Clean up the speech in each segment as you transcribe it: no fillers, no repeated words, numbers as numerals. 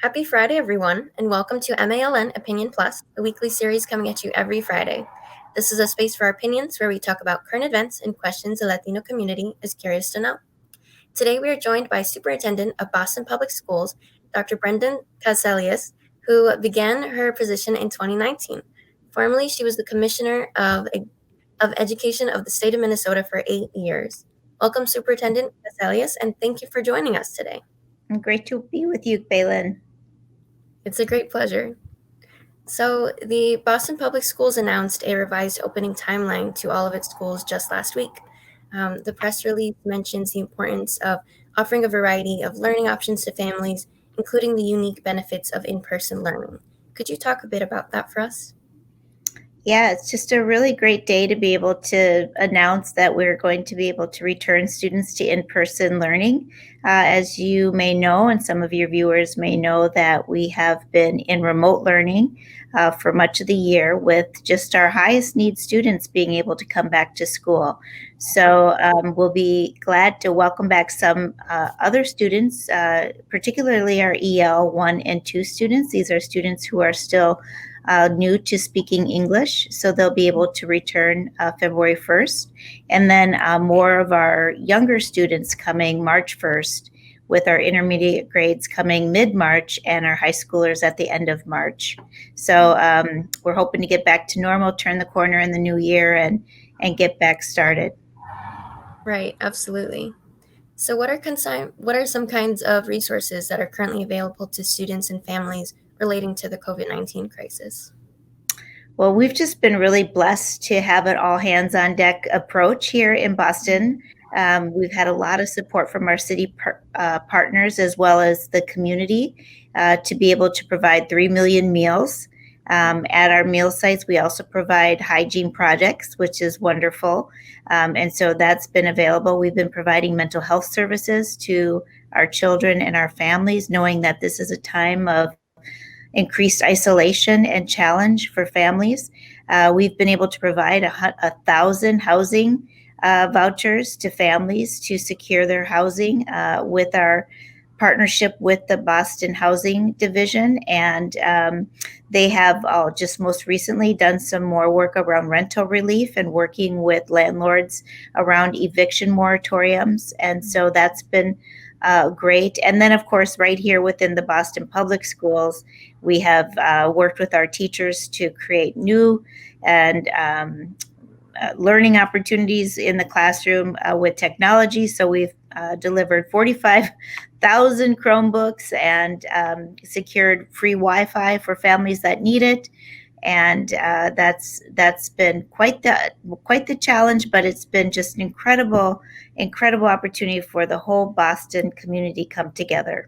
Happy Friday, everyone, and welcome to MALN Opinion Plus, a weekly series coming at you every Friday. This is a space for our opinions where we talk about current events and questions the Latino community is curious to know. Today, we are joined by Superintendent of Boston Public Schools, Dr. Brenda Cassellius, who began her position in 2019. Formerly, she was the Commissioner of Education of the state of Minnesota for 8 years. Welcome, Superintendent Cassellius, and thank you for joining us today. Great to be with you, Balin. It's a great pleasure. So, the Boston Public Schools announced a revised opening timeline to all of its schools just last week. The press release mentions the importance of offering a variety of learning options to families, including the unique benefits of in person learning. Could you talk a bit about that for us? Yeah, it's just a really great day to be able to announce that we're going to be able to return students to in-person learning. As you may know, and some of your viewers may know, that we have been in remote learning for much of the year, with just our highest need students being able to come back to school. So we'll be glad to welcome back some other students, particularly our EL 1 and 2 students. These are students who are still new to speaking English, so they'll be able to return February 1st. And then more of our younger students coming March 1st, with our intermediate grades coming mid-March and our high schoolers at the end of March. So we're hoping to get back to normal, turn the corner in the new year, and get back started. Right, absolutely. So, what are some kinds of resources that are currently available to students and families relating to the COVID-19 crisis? Well, we've just been really blessed to have an all hands on deck approach here in Boston. We've had a lot of support from our city partners as well as the community to be able to provide 3 million meals. At our meal sites, we also provide hygiene projects, which is wonderful. And so that's been available. We've been providing mental health services to our children and our families, knowing that this is a time of increased isolation and challenge for families. We've been able to provide 1,000 housing vouchers to families to secure their housing with our partnership with the Boston Housing Division. And they have just most recently done some more work around rental relief and working with landlords around eviction moratoriums. And so that's been great. And then, of course, right here within the Boston Public Schools, we have worked with our teachers to create new and learning opportunities in the classroom with technology. So we've delivered 45,000 Chromebooks and secured free Wi-Fi for families that need it. And that's been quite the challenge, but it's been just an incredible opportunity for the whole Boston community come together.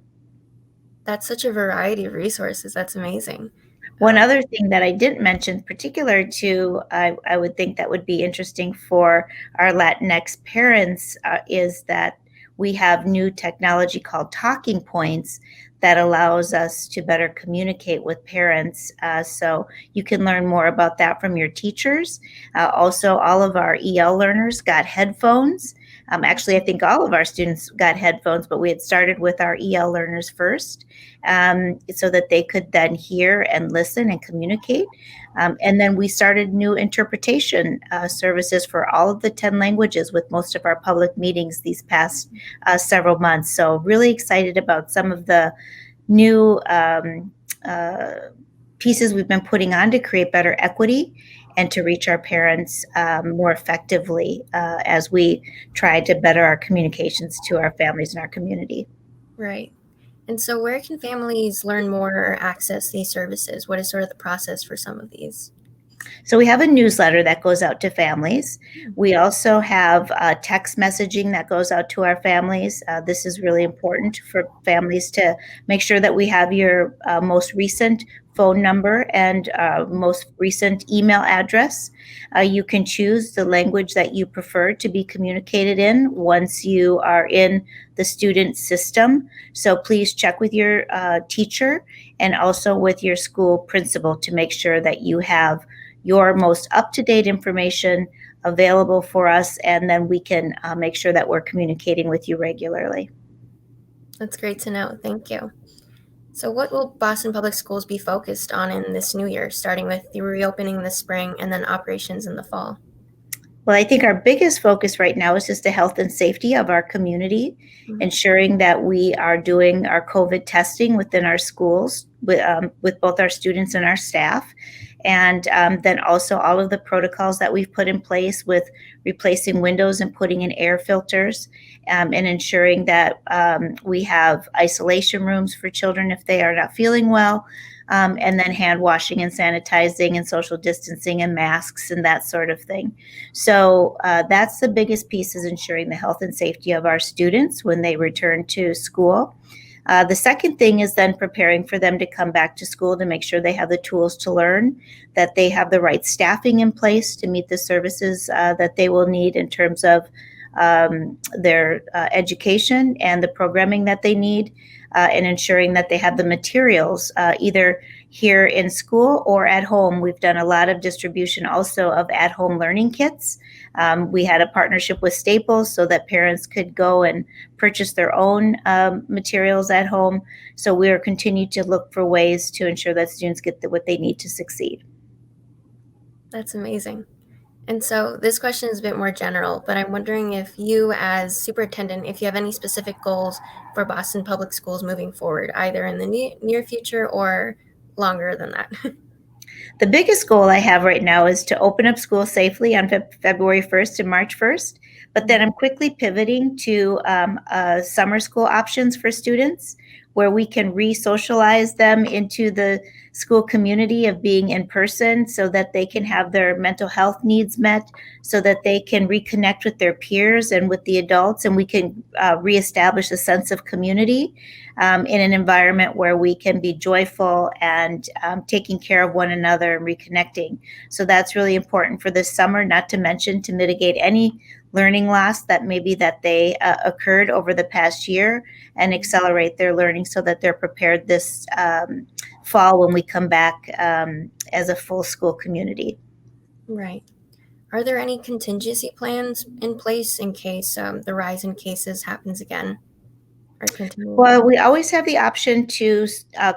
That's such a variety of resources. That's amazing. One other thing that I didn't mention, particular to, I would think that would be interesting for our Latinx parents, is that we have new technology called Talking Points that allows us to better communicate with parents. So you can learn more about that from your teachers. Also, all of our EL learners got headphones. Actually, I think all of our students got headphones, but we had started with our EL learners first, so that they could then hear and listen and communicate. And then we started new interpretation services for all of the 10 languages with most of our public meetings these past several months. So really excited about some of the new pieces we've been putting on to create better equity and to reach our parents more effectively as we try to better our communications to our families and our community. Right. And so, where can families learn more or access these services? What is sort of the process for some of these? So we have a newsletter that goes out to families. We also have text messaging that goes out to our families. This is really important for families to make sure that we have your most recent phone number and most recent email address. You can choose the language that you prefer to be communicated in once you are in the student system. So please check with your teacher and also with your school principal to make sure that you have your most up-to-date information available for us, and then we can make sure that we're communicating with you regularly. That's great to know. Thank you. So, what will Boston Public Schools be focused on in this new year, starting with the reopening in the spring and then operations in the fall? Well, I think our biggest focus right now is just the health and safety of our community, Mhm. ensuring that we are doing our COVID testing within our schools with both our students and our staff. And then also all of the protocols that we've put in place with replacing windows and putting in air filters, and ensuring that we have isolation rooms for children if they are not feeling well. And then hand washing and sanitizing and social distancing and masks and that sort of thing. So that's the biggest piece, is ensuring the health and safety of our students when they return to school. The second thing is then preparing for them to come back to school, to make sure they have the tools to learn, that they have the right staffing in place to meet the services that they will need in terms of their education and the programming that they need, and ensuring that they have the materials either here in school or at home. We've done a lot of distribution also of at-home learning kits. We had a partnership with Staples so that parents could go and purchase their own materials at home. So we are continuing to look for ways to ensure that students get what they need to succeed. That's amazing. And so this question is a bit more general, but I'm wondering if you, as superintendent, if you have any specific goals for Boston Public Schools moving forward, either in the near future or longer than that. The biggest goal I have right now is to open up school safely on February 1st and March 1st, but then I'm quickly pivoting to summer school options for students, where we can re-socialize them into the school community of being in person, so that they can have their mental health needs met, so that they can reconnect with their peers and with the adults, and we can reestablish a sense of community in an environment where we can be joyful and taking care of one another and reconnecting. So that's really important for this summer, not to mention to mitigate any learning loss that maybe that they occurred over the past year, and accelerate their learning so that they're prepared this fall when we come back as a full school community. Right. Are there any contingency plans in place in case the rise in cases happens again or continue? Well, we always have the option to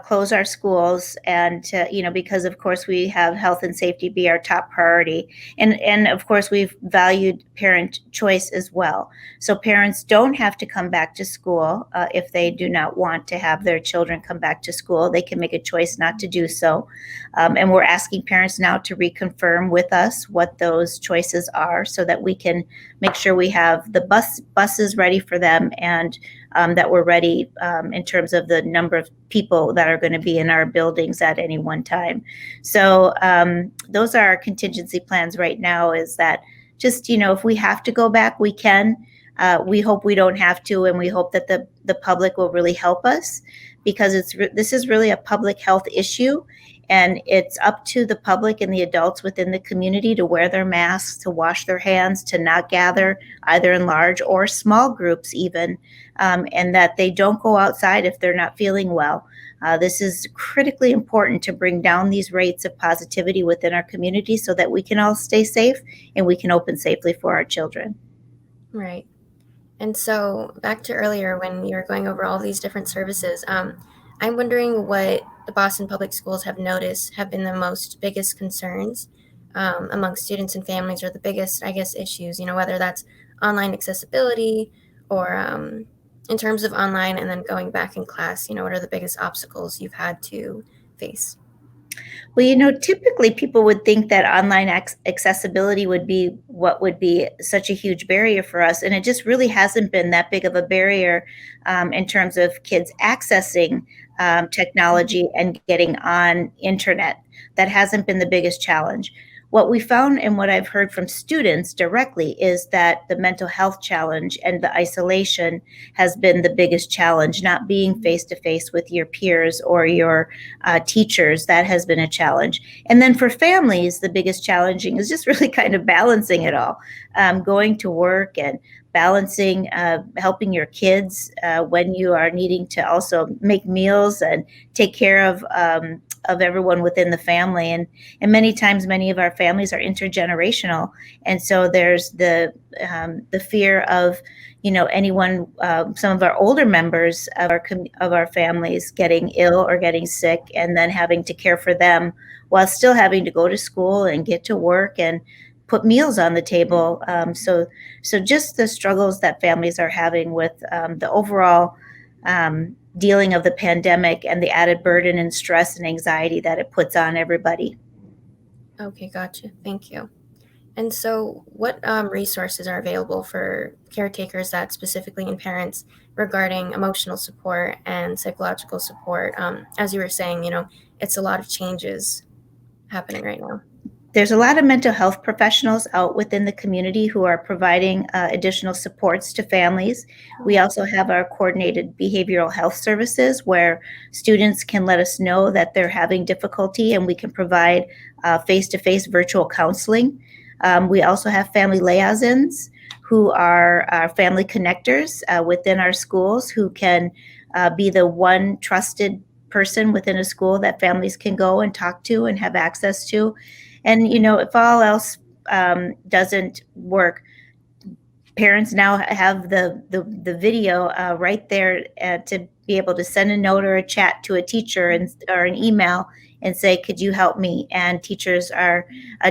close our schools, and because of course we have health and safety be our top priority, and of course we've valued parent choice as well. So parents don't have to come back to school if they do not want to have their children come back to school. They can make a choice not to do so, and we're asking parents now to reconfirm with us what those choices are, so that we can make sure we have the buses ready for them, and that we're ready in terms of the number of people that are going to be in our buildings at any one time. So those are our contingency plans right now, is that just, if we have to go back, we can. We hope we don't have to, and we hope that the public will really help us, because this is really a public health issue. And it's up to the public and the adults within the community to wear their masks, to wash their hands, to not gather either in large or small groups even, and that they don't go outside if they're not feeling well. This is critically important to bring down these rates of positivity within our community, so that we can all stay safe and we can open safely for our children. Right. And so back to earlier when you were going over all these different services, I'm wondering what the Boston Public Schools have noticed have been the most biggest concerns among students and families, or the biggest, I guess, issues, whether that's online accessibility or in terms of online and then going back in class, what are the biggest obstacles you've had to face? Well, typically people would think that online accessibility would be what would be such a huge barrier for us. And it just really hasn't been that big of a barrier in terms of kids accessing technology and getting on internet. That hasn't been the biggest challenge. What we found, and what I've heard from students directly, is that the mental health challenge and the isolation has been the biggest challenge. Not being face to face with your peers or your teachers, that has been a challenge. And then for families, the biggest challenging is just really kind of balancing it all, going to work and balancing helping your kids when you are needing to also make meals and take care of of everyone within the family. And many times, many of our families are intergenerational. And so there's the fear of, anyone, some of our older members of our families getting ill or getting sick, and then having to care for them while still having to go to school and get to work and put meals on the table. So just the struggles that families are having with the overall dealing of the pandemic and the added burden and stress and anxiety that it puts on everybody. Okay, gotcha. Thank you. And so, what resources are available for caretakers that specifically in parents regarding emotional support and psychological support? As you were saying, it's a lot of changes happening right now. There's a lot of mental health professionals out within the community who are providing additional supports to families. We also have our coordinated behavioral health services where students can let us know that they're having difficulty, and we can provide face-to-face virtual counseling. We also have family liaisons who are our family connectors within our schools, who can be the one trusted person within a school that families can go and talk to and have access to. And, if all else doesn't work, parents now have the video right there to be able to send a note or a chat to a teacher or an email and say, could you help me? And teachers are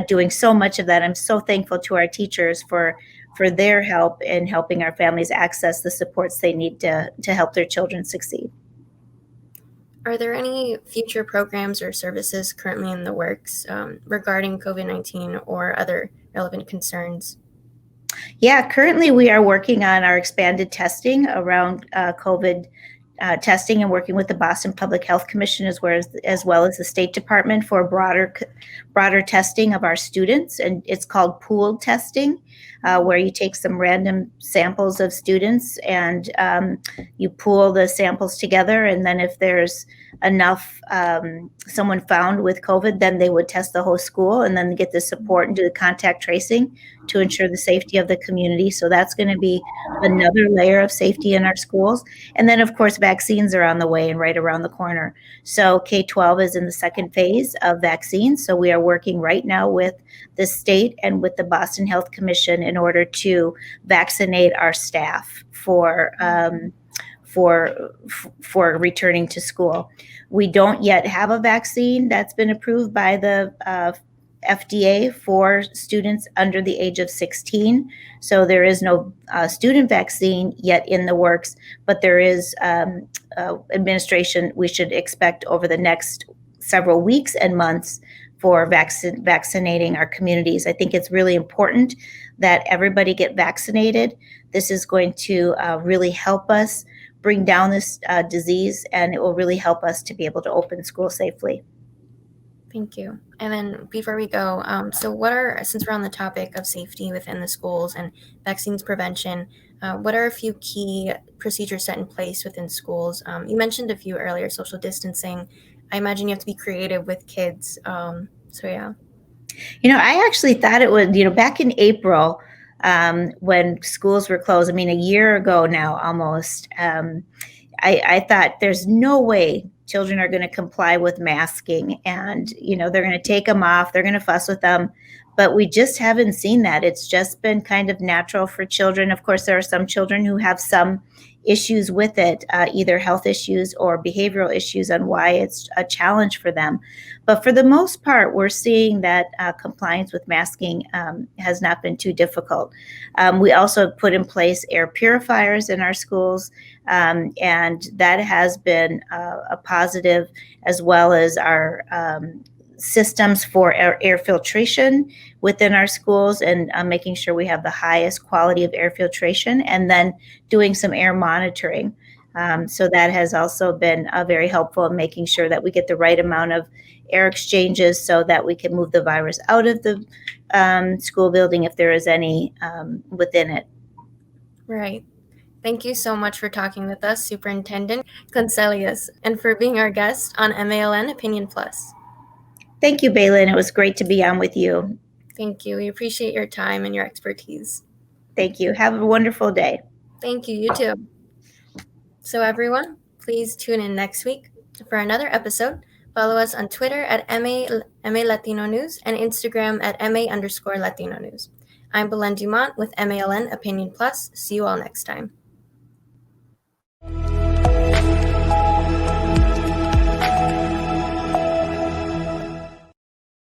doing so much of that. I'm so thankful to our teachers for their help in helping our families access the supports they need to help their children succeed. Are there any future programs or services currently in the works regarding COVID-19 or other relevant concerns? Yeah, currently we are working on our expanded testing around COVID testing, and working with the Boston Public Health Commission as well as the State Department for broader testing of our students. And it's called pooled testing, where you take some random samples of students and you pool the samples together. And then if there's enough someone found with COVID, then they would test the whole school and then get the support and do the contact tracing to ensure the safety of the community. So that's going to be another layer of safety in our schools. And then, of course, vaccines are on the way and right around the corner. So K-12 is in the second phase of vaccines. So we are working right now with the state and with the Boston Health Commission in order to vaccinate our staff for returning to school. We don't yet have a vaccine that's been approved by the FDA for students under the age of 16. So there is no student vaccine yet in the works, but there is administration we should expect over the next several weeks and months for vaccinating our communities. I think it's really important that everybody get vaccinated. This is going to really help us bring down this disease, and it will really help us to be able to open school safely. Thank you. And then before we go, so since we're on the topic of safety within the schools and vaccines prevention, what are a few key procedures set in place within schools? You mentioned a few earlier, social distancing. I imagine you have to be creative with kids. So yeah. I actually thought it would, back in April, when schools were closed, a year ago now almost, I thought there's no way children are going to comply with masking, and they're going to take them off, they're going to fuss with them, but we just haven't seen that. It's just been kind of natural for children. Of course, there are some children who have some issues with it, either health issues or behavioral issues, on why it's a challenge for them. But for the most part, we're seeing that compliance with masking has not been too difficult. We also put in place air purifiers in our schools, and that has been a positive, as well as our systems for air filtration within our schools, and making sure we have the highest quality of air filtration, and then doing some air monitoring. So that has also been very helpful in making sure that we get the right amount of air exchanges so that we can move the virus out of the school building if there is any within it. Right. Thank you so much for talking with us, Superintendent Cassellius, and for being our guest on MALN Opinion Plus. Thank you, Bailyn. It was great to be on with you. Thank you. We appreciate your time and your expertise. Thank you. Have a wonderful day. Thank you. You too. So everyone, please tune in next week for another episode Follow us on Twitter at MA Latino News and Instagram at MA_Latino News. I'm Belen Dumont with MALN Opinion Plus. See you all next time.